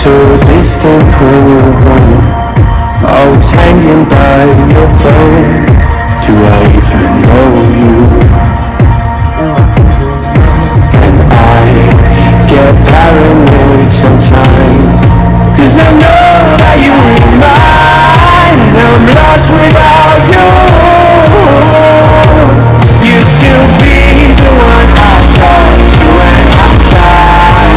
so distant when you're home. Always hanging by your phone. Do I even know you? And I get paranoid sometimes, 'cause I know that you ain't mine, and I'm lost without you. You still be the one I talk to when I'm sad.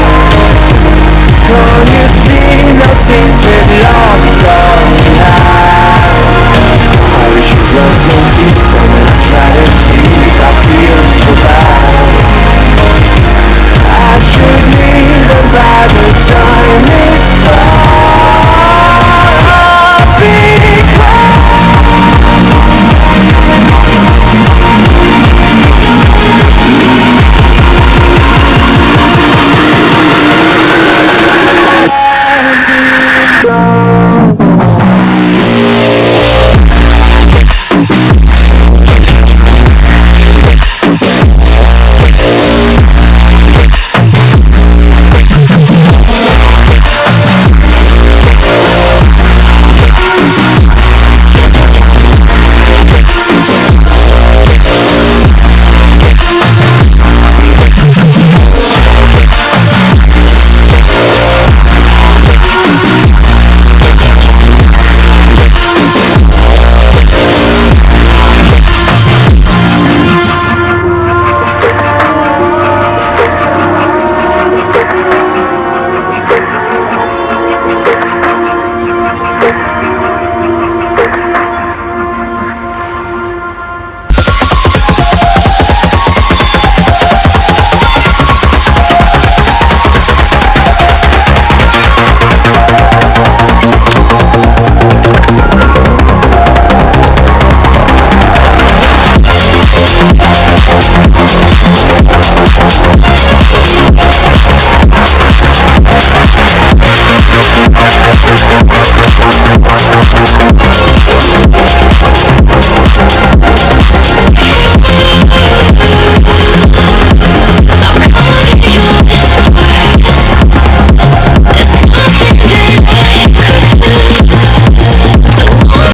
Can't you see no tinted love on now? Our issues run so deep, but when I try to sleep I feel so bad. I should leave, and by the time it's